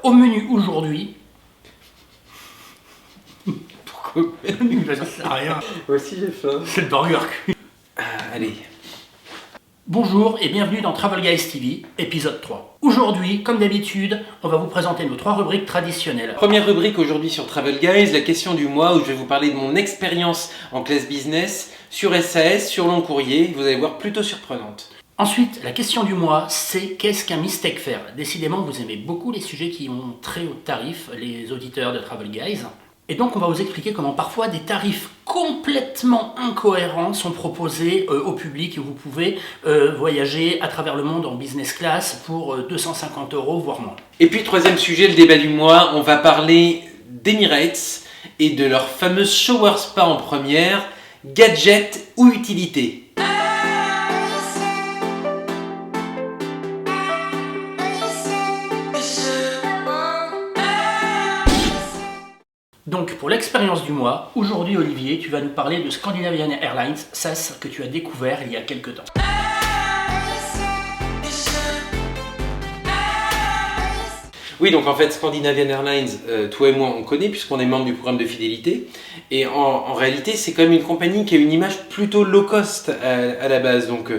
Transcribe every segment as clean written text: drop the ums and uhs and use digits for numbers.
au menu aujourd'hui. Pourquoi? Ça sert à rien. Moi aussi j'ai faim. C'est le burger. Allez. Bonjour et bienvenue dans Travel Guys TV, épisode 3. Aujourd'hui, comme d'habitude, on va vous présenter nos 3 rubriques traditionnelles. Première rubrique aujourd'hui sur Travel Guys, la question du mois où je vais vous parler de mon expérience en classe business sur SAS, sur long courrier. Vous allez voir, plutôt surprenante. Ensuite, la question du mois, c'est qu'est-ce qu'un mistake fare? Décidément, vous aimez beaucoup les sujets qui ont très haut tarif, les auditeurs de Travel Guys. Et donc, on va vous expliquer comment parfois des tarifs complètement incohérents sont proposés au public et vous pouvez voyager à travers le monde en business class pour 250 €, voire moins. Et puis, troisième sujet, le débat du mois, on va parler d'Emirates et de leur fameuse shower spa en première, gadget ou utilité. Donc pour l'expérience du mois, aujourd'hui Olivier, tu vas nous parler de Scandinavian Airlines SAS que tu as découvert il y a quelques temps. Oui, donc en fait, Scandinavian Airlines, toi et moi, on connaît puisqu'on est membre du programme de fidélité. Et en réalité, c'est quand même une compagnie qui a une image plutôt low cost à la base. Donc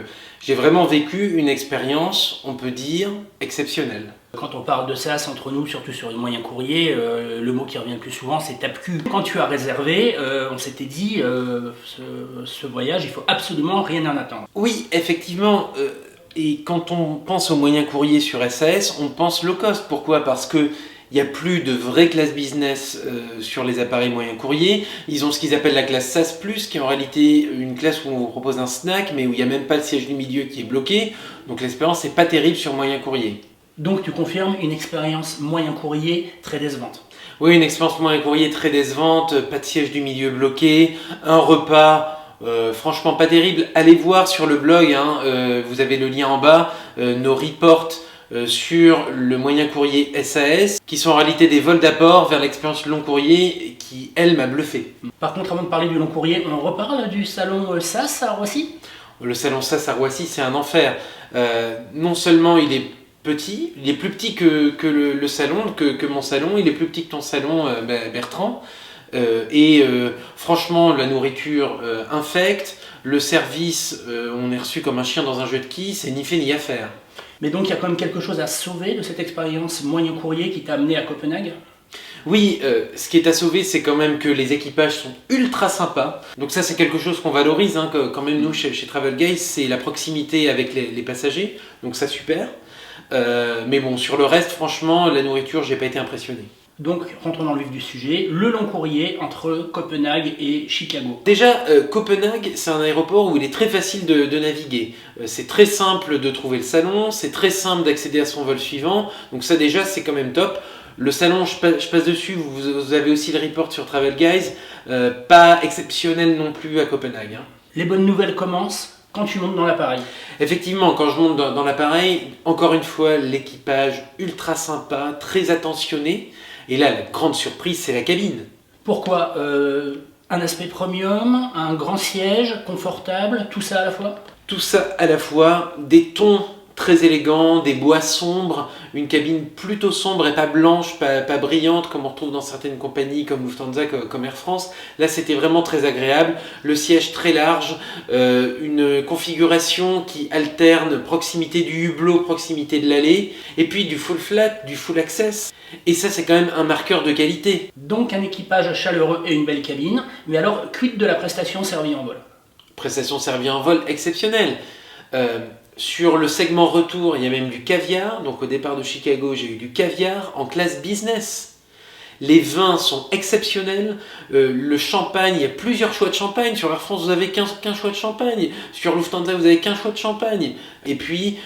j'ai vraiment vécu une expérience, on peut dire, exceptionnelle. Quand on parle de SAS entre nous, surtout sur les moyens courriers, le mot qui revient le plus souvent c'est tape-cul. Quand tu as réservé, on s'était dit ce voyage, il faut absolument rien en attendre. Oui, effectivement. Et quand on pense aux moyens courriers sur SAS, on pense low cost. Pourquoi? Parce que il n'y a plus de vraie classe business sur les appareils moyens courriers. Ils ont ce qu'ils appellent la classe SAS+, qui est en réalité une classe où on vous propose un snack, mais où il n'y a même pas le siège du milieu qui est bloqué. Donc l'expérience n'est pas terrible sur moyens courriers. Donc tu confirmes une expérience moyen courrier très décevante. Oui, une expérience moyen courrier très décevante, pas de siège du milieu bloqué, un repas franchement pas terrible. Allez voir sur le blog, vous avez le lien en bas, nos reports sur le moyen courrier SAS, qui sont en réalité des vols d'apport vers l'expérience long courrier qui, elle, m'a bluffé. Par contre, avant de parler du long courrier, on reparle du salon SAS à Roissy. Le salon SAS à Roissy, c'est un enfer. Non seulement il est petit, il est plus petit que le salon, que mon salon, il est plus petit que ton salon, Bertrand. Franchement, la nourriture infecte, le service, on est reçu comme un chien dans un jeu de quilles, c'est ni fait ni à faire. Mais donc il y a quand même quelque chose à sauver de cette expérience moyen courrier qui t'a amené à Copenhague? Oui, ce qui est à sauver, c'est quand même que les équipages sont ultra sympas. Donc ça, c'est quelque chose qu'on valorise, quand même nous chez Travel Guys, c'est la proximité avec les passagers. Donc ça, super. Mais bon, sur le reste, franchement, la nourriture, j'ai pas été impressionné. Donc, rentrons dans le vif du sujet, le long courrier entre Copenhague et Chicago. Déjà, Copenhague, c'est un aéroport où il est très facile de naviguer. C'est très simple de trouver le salon, c'est très simple d'accéder à son vol suivant. Donc ça déjà, c'est quand même top. Le salon, je passe dessus, vous avez aussi le report sur Travel Guys. Pas exceptionnel non plus à Copenhague. Les bonnes nouvelles commencent quand tu montes dans l'appareil. Effectivement, quand je monte dans l'appareil, encore une fois, l'équipage ultra sympa, très attentionné. Et là, la grande surprise, c'est la cabine. Pourquoi un aspect premium, un grand siège, confortable, tout ça à la fois? Tout ça à la fois, des tons très élégants, des bois sombres, une cabine plutôt sombre et pas blanche, pas brillante comme on retrouve dans certaines compagnies comme Lufthansa, comme Air France. Là, c'était vraiment très agréable. Le siège très large, une configuration qui alterne proximité du hublot, proximité de l'allée, et puis du full flat, du full access. Et ça, c'est quand même un marqueur de qualité. Donc un équipage chaleureux et une belle cabine, mais alors quid de la prestation servie en vol? Prestation servie en vol exceptionnelle. Sur le segment retour, il y a même du caviar. Donc au départ de Chicago, j'ai eu du caviar en classe business. Les vins sont exceptionnels. Le champagne, il y a plusieurs choix de champagne. Sur Air France, vous avez qu'un choix de champagne. Sur Lufthansa, vous avez qu'un choix de champagne. Et puis,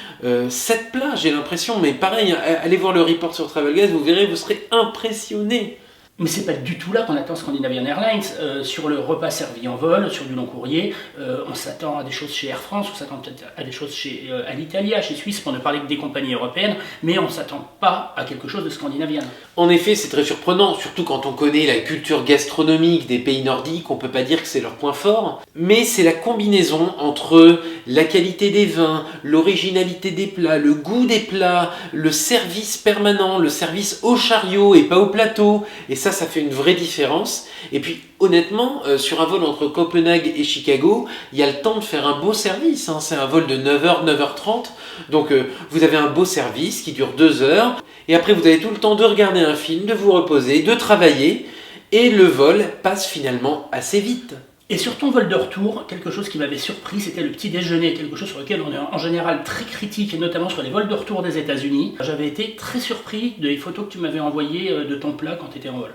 7 plats, j'ai l'impression. Mais pareil, allez voir le report sur Travel Guys, vous verrez, vous serez impressionné. Mais c'est pas du tout là qu'on attend Scandinavian Airlines. Sur le repas servi en vol, sur du long courrier, on s'attend à des choses chez Air France, on s'attend peut-être à des choses chez Alitalia, chez Suisse, pour ne parler que des compagnies européennes, mais on ne s'attend pas à quelque chose de Scandinavian. En effet, c'est très surprenant, surtout quand on connaît la culture gastronomique des pays nordiques, on peut pas dire que c'est leur point fort, mais c'est la combinaison entre la qualité des vins, l'originalité des plats, le goût des plats, le service permanent, le service au chariot et pas au plateau, et ça fait une vraie différence. Et puis honnêtement, sur un vol entre Copenhague et Chicago, il y a le temps de faire un beau service, hein. C'est un vol de 9h, 9h30, donc vous avez un beau service qui dure 2 heures, et après vous avez tout le temps de regarder un film, de vous reposer, de travailler, et le vol passe finalement assez vite. Et sur ton vol de retour, quelque chose qui m'avait surpris, c'était le petit déjeuner, quelque chose sur lequel on est en général très critique, et notamment sur les vols de retour des États-Unis. J'avais été très surpris des photos que tu m'avais envoyées de ton plat quand tu étais en vol.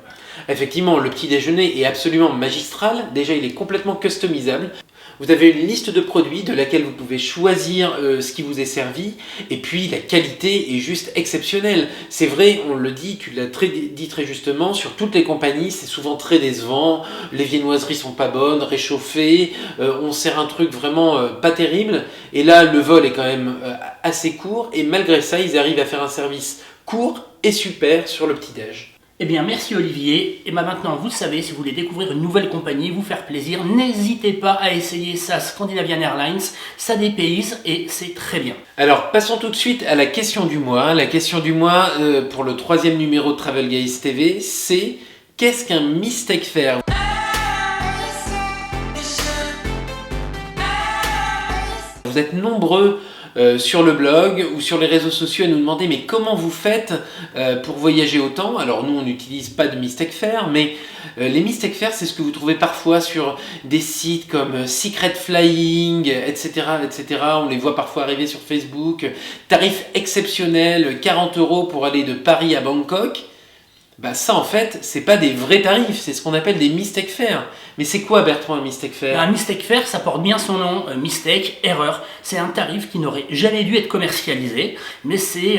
Effectivement, le petit déjeuner est absolument magistral. Déjà, il est complètement customisable. Vous avez une liste de produits de laquelle vous pouvez choisir ce qui vous est servi, et puis la qualité est juste exceptionnelle. C'est vrai, on le dit, tu l'as dit très justement, sur toutes les compagnies, c'est souvent très décevant, les viennoiseries sont pas bonnes, réchauffées, on sert un truc vraiment pas terrible, et là le vol est quand même assez court, et malgré ça, ils arrivent à faire un service court et super sur le petit-déj. Eh bien, merci Olivier. Et maintenant, vous savez, si vous voulez découvrir une nouvelle compagnie, vous faire plaisir, n'hésitez pas à essayer ça, Scandinavian Airlines. Ça dépayse et c'est très bien. Alors, passons tout de suite à la question du mois. La question du mois pour le 3e numéro de Travel Guys TV, c'est qu'est-ce qu'un mistake fare ? Vous êtes nombreux sur le blog ou sur les réseaux sociaux à nous demander mais comment vous faites pour voyager autant. Alors nous on n'utilise pas de mistake fare, mais les mistake fare c'est ce que vous trouvez parfois sur des sites comme Secret Flying, etc., etc. On les voit parfois arriver sur Facebook. Tarif exceptionnel, 40 € pour aller de Paris à Bangkok. Bah ça en fait, c'est pas des vrais tarifs, c'est ce qu'on appelle des mistake fare. Mais c'est quoi Bertrand un mistake fare ? Un mistake fare, ça porte bien son nom, mistake, erreur. C'est un tarif qui n'aurait jamais dû être commercialisé, mais c'est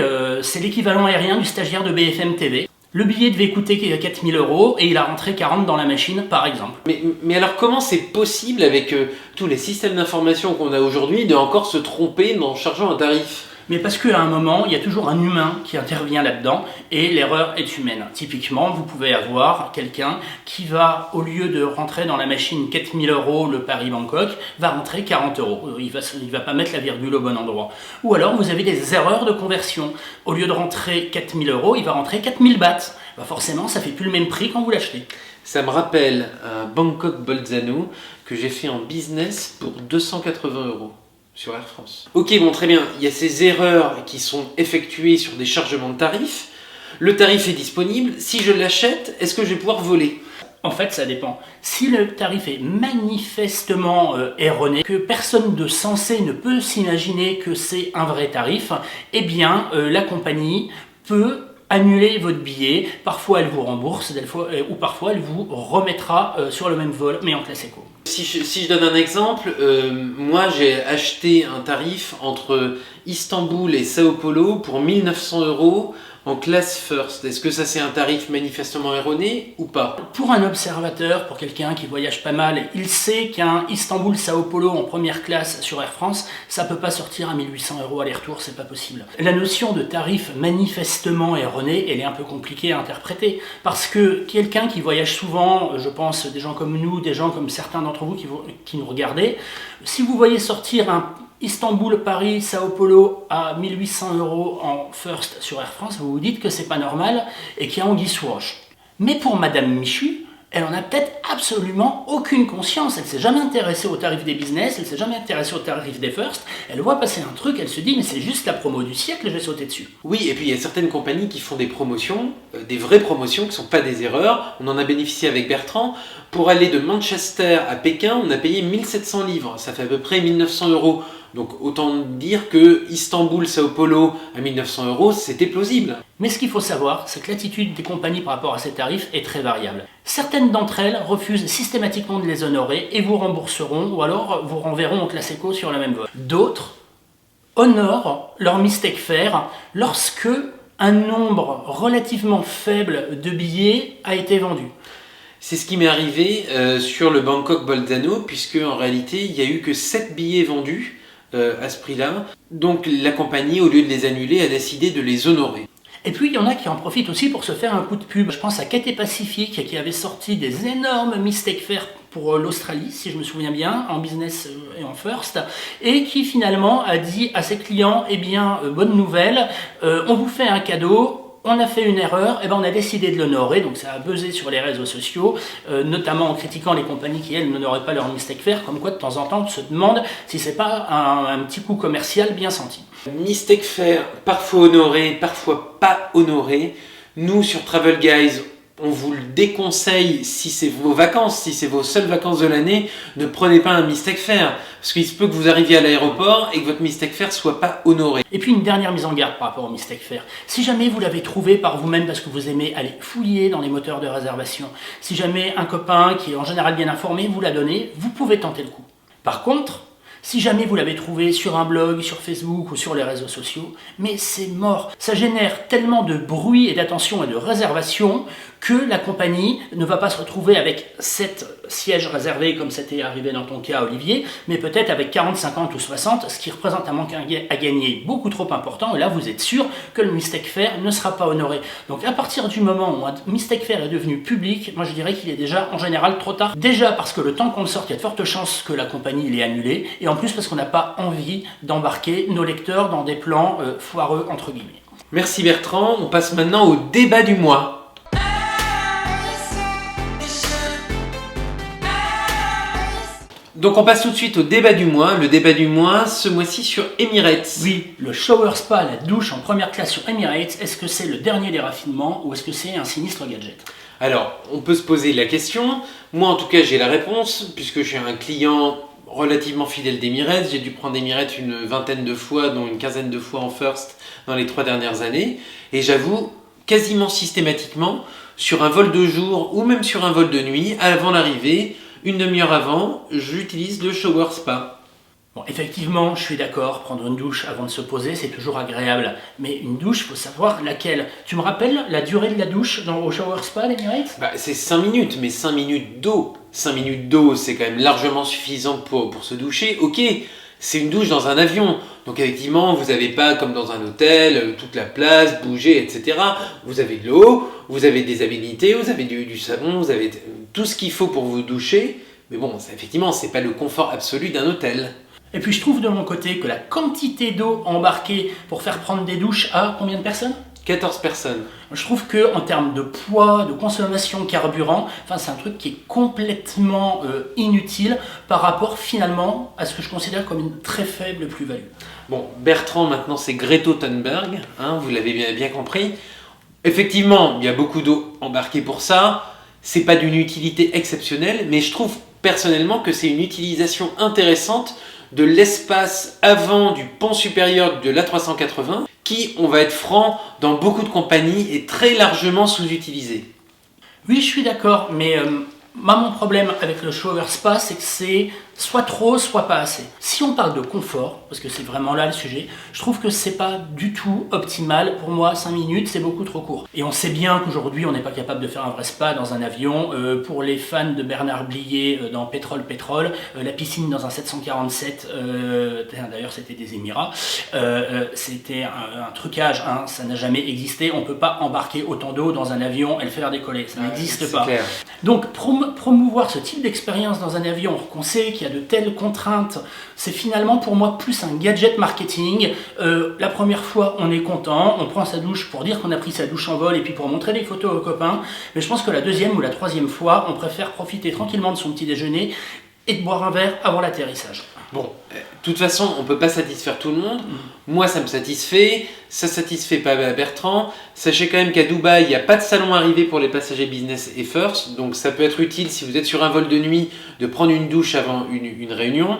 l'équivalent aérien du stagiaire de BFM TV. Le billet devait coûter 4 000 € et il a rentré 40 dans la machine par exemple. Mais alors comment c'est possible avec tous les systèmes d'information qu'on a aujourd'hui de encore se tromper en chargeant un tarif ? Mais parce qu'à un moment, il y a toujours un humain qui intervient là-dedans et l'erreur est humaine. Typiquement, vous pouvez avoir quelqu'un qui va, au lieu de rentrer dans la machine 4 000 € le Paris-Bangkok, va rentrer 40 €. Il va pas mettre la virgule au bon endroit. Ou alors, vous avez des erreurs de conversion. Au lieu de rentrer 4 000 €, il va rentrer 4 000 bahts. Bah forcément, ça fait plus le même prix quand vous l'achetez. Ça me rappelle un Bangkok-Bolzano que j'ai fait en business pour 280 €. Sur Air France. Ok, bon très bien, il y a ces erreurs qui sont effectuées sur des chargements de tarifs. Le tarif est disponible, si je l'achète, est-ce que je vais pouvoir voler ? En fait, ça dépend. Si le tarif est manifestement erroné, que personne de sensé ne peut s'imaginer que c'est un vrai tarif, eh bien la compagnie peut annuler votre billet. Parfois, elle vous rembourse, ou parfois, elle vous remettra sur le même vol, mais en classe éco. Si je donne un exemple, moi j'ai acheté un tarif entre Istanbul et Sao Paulo pour 1 900 € en classe first. Est-ce que ça c'est un tarif manifestement erroné ou pas ? Pour un observateur, pour quelqu'un qui voyage pas mal, il sait qu'un Istanbul-Sao Paulo en première classe sur Air France, ça peut pas sortir à 1 800 € aller-retour, c'est pas possible. La notion de tarif manifestement erroné, elle est un peu compliquée à interpréter, parce que quelqu'un qui voyage souvent, je pense des gens comme nous, des gens comme certains d'entre vous qui nous regardez, si vous voyez sortir un Istanbul, Paris, Sao Paulo à 1 800 € en first sur Air France, vous vous dites que c'est pas normal et qu'il y a anguille sous roche. Mais pour Madame Michu, elle en a peut-être absolument aucune conscience. Elle s'est jamais intéressée au tarif des business, elle s'est jamais intéressée au tarif des first. Elle voit passer un truc, elle se dit mais c'est juste la promo du siècle, je vais sauter dessus. Oui, et puis il y a certaines compagnies qui font des promotions, des vraies promotions qui ne sont pas des erreurs. On en a bénéficié avec Bertrand. Pour aller de Manchester à Pékin, on a payé 1 700 livres. Ça fait à peu près 1 900 €. Donc autant dire que Istanbul, Sao Paulo à 1 900 €, c'était plausible. Mais ce qu'il faut savoir, c'est que l'attitude des compagnies par rapport à ces tarifs est très variable. Certaines d'entre elles refusent systématiquement de les honorer et vous rembourseront ou alors vous renverront en classe éco sur la même vol. D'autres honorent leur mistake fare lorsque un nombre relativement faible de billets a été vendu. C'est ce qui m'est arrivé sur le Bangkok Bolzano, puisque en réalité, il n'y a eu que 7 billets vendus à ce prix-là. Donc la compagnie, au lieu de les annuler, a décidé de les honorer. Et puis il y en a qui en profitent aussi pour se faire un coup de pub. Je pense à Cathay Pacific qui avait sorti des énormes Mistake Fair pour l'Australie, si je me souviens bien, en business et en first, et qui finalement a dit à ses clients, eh bien, bonne nouvelle, on vous fait un cadeau, on a fait une erreur, et ben on a décidé de l'honorer, donc ça a buzzé sur les réseaux sociaux, notamment en critiquant les compagnies qui, elles, n'honoraient pas leur Mistake Fair, comme quoi de temps en temps on se demande si c'est pas un petit coup commercial bien senti. Mistake Fair, parfois honoré, parfois pas honoré. Nous, sur Travel Guys, on vous le déconseille si c'est vos vacances, si c'est vos seules vacances de l'année, ne prenez pas un Mistake Fair. Parce qu'il se peut que vous arriviez à l'aéroport et que votre Mistake Fair soit pas honoré. Et puis une dernière mise en garde par rapport au Mistake Fair. Si jamais vous l'avez trouvé par vous-même parce que vous aimez aller fouiller dans les moteurs de réservation, si jamais un copain qui est en général bien informé vous l'a donné, vous pouvez tenter le coup. Par contre, si jamais vous l'avez trouvé sur un blog, sur Facebook ou sur les réseaux sociaux, mais c'est mort. Ça génère tellement de bruit et d'attention et de réservation que la compagnie ne va pas se retrouver avec 7 sièges réservés comme c'était arrivé dans ton cas Olivier, mais peut-être avec 40, 50 ou 60, ce qui représente un manque à gagner beaucoup trop important, et là vous êtes sûr que le Mistake Fair ne sera pas honoré. Donc à partir du moment où un Mistake Fair est devenu public, moi je dirais qu'il est déjà en général trop tard. Déjà parce que le temps qu'on le sorte, il y a de fortes chances que la compagnie l'ait annulé, et en plus parce qu'on n'a pas envie d'embarquer nos lecteurs dans des plans foireux entre guillemets. Merci Bertrand, on passe maintenant au débat du mois. Donc on passe tout de suite au débat du mois. Le débat du mois, ce mois-ci sur Emirates. Oui, le shower spa, la douche en première classe sur Emirates, est-ce que c'est le dernier des raffinements ou est-ce que c'est un sinistre gadget ? Alors, on peut se poser la question. Moi, en tout cas, j'ai la réponse, puisque je suis un client relativement fidèle d'Emirates. J'ai dû prendre Emirates une vingtaine de fois, dont une quinzaine de fois en first dans les 3 dernières années. Et j'avoue, quasiment systématiquement, sur un vol de jour ou même sur un vol de nuit, avant l'arrivée, une demi-heure avant, j'utilise le shower spa. Bon, effectivement, je suis d'accord, prendre une douche avant de se poser, c'est toujours agréable. Mais une douche, il faut savoir laquelle. Tu me rappelles la durée de la douche au shower spa d'Emirates ? C'est 5 minutes, mais 5 minutes d'eau. 5 minutes d'eau, c'est quand même largement suffisant pour se doucher. Ok, c'est une douche dans un avion. Donc effectivement, vous n'avez pas, comme dans un hôtel, toute la place, bouger, etc. Vous avez de l'eau, vous avez des aménités, vous avez du savon, vous avez tout ce qu'il faut pour vous doucher. Mais bon, effectivement, ce n'est pas le confort absolu d'un hôtel. Et puis je trouve de mon côté que la quantité d'eau embarquée pour faire prendre des douches à combien de personnes ? 14 personnes. Je trouve qu'en termes de poids, de consommation de carburant, c'est un truc qui est complètement inutile par rapport finalement à ce que je considère comme une très faible plus-value. Bon, Bertrand maintenant c'est Greta Thunberg, vous l'avez bien compris. Effectivement, il y a beaucoup d'eau embarquée pour ça. C'est pas d'une utilité exceptionnelle, mais je trouve personnellement que c'est une utilisation intéressante de l'espace avant du pont supérieur de l'A380 qui, on va être franc, dans beaucoup de compagnies est très largement sous-utilisé. Oui, je suis d'accord, mais mon problème avec le shower spa, c'est que c'est soit trop, soit pas assez. Si on parle de confort, parce que c'est vraiment là le sujet, je trouve que c'est pas du tout optimal. Pour moi, 5 minutes, c'est beaucoup trop court. Et on sait bien qu'aujourd'hui, on n'est pas capable de faire un vrai spa dans un avion. Pour les fans de Bernard Blier dans Pétrole, la piscine dans un 747, d'ailleurs c'était des Émirats, c'était un trucage, ça n'a jamais existé. On peut pas embarquer autant d'eau dans un avion et le faire décoller, ça n'existe pas. Clair. Donc promouvoir ce type d'expérience dans un avion, qu'on sait qu'il y a de telles contraintes, c'est finalement pour moi plus un gadget marketing. La première fois on est content, on prend sa douche pour dire qu'on a pris sa douche en vol et puis pour montrer des photos aux copains, mais je pense que la deuxième ou la troisième fois on préfère profiter tranquillement de son petit déjeuner et de boire un verre avant l'atterrissage. Bon, de toute façon, on ne peut pas satisfaire tout le monde. Moi, ça me satisfait. Ça ne satisfait pas Bertrand. Sachez quand même qu'à Dubaï, il n'y a pas de salon arrivé pour les passagers business et first. Donc, ça peut être utile si vous êtes sur un vol de nuit de prendre une douche avant une réunion.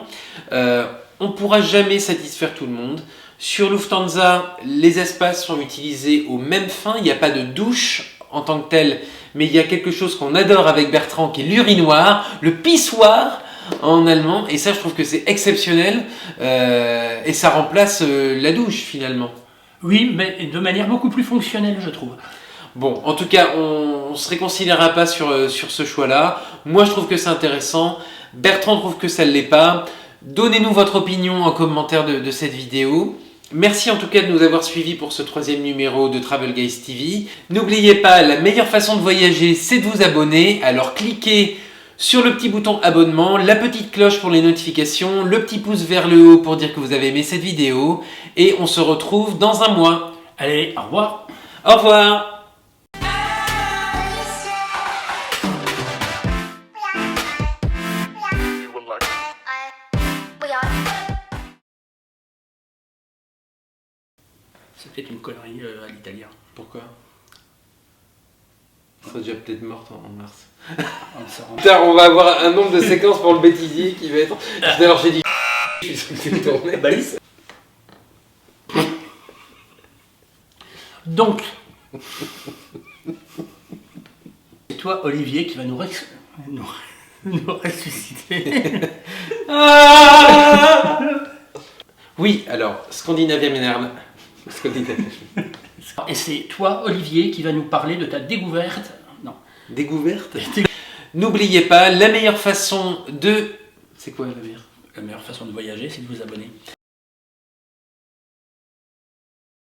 On ne pourra jamais satisfaire tout le monde. Sur Lufthansa, les espaces sont utilisés aux mêmes fins. Il n'y a pas de douche en tant que telle. Mais il y a quelque chose qu'on adore avec Bertrand qui est l'urinoir, le pissoir en allemand, et ça je trouve que c'est exceptionnel et ça remplace la douche finalement. Oui, mais de manière beaucoup plus fonctionnelle, je trouve. Bon, en tout cas, on ne se réconciliera pas sur ce choix-là. Moi, je trouve que c'est intéressant. Bertrand trouve que ça ne l'est pas. Donnez-nous votre opinion en commentaire de cette vidéo. Merci en tout cas de nous avoir suivis pour ce 3e numéro de Travel Guys TV. N'oubliez pas, la meilleure façon de voyager, c'est de vous abonner. Alors cliquez sur le petit bouton abonnement, la petite cloche pour les notifications, le petit pouce vers le haut pour dire que vous avez aimé cette vidéo. Et on se retrouve dans un mois. Allez, au revoir. Au revoir. C'était une connerie à l'italien. Pourquoi? Ça sera déjà peut-être morte en mars. Putain, on va avoir un nombre de séquences pour le bêtisier qui va être... Alors j'ai dit... Je suis tourné. Balise. Donc, c'est toi, Olivier, qui va nous ressusciter. Ah oui, alors, Scandinavian Airlines. Et c'est toi, Olivier, qui va nous parler de ta découverte. Non. Découverte. N'oubliez pas, la meilleure façon de... C'est quoi la meilleure? La meilleure façon de voyager, c'est de vous abonner.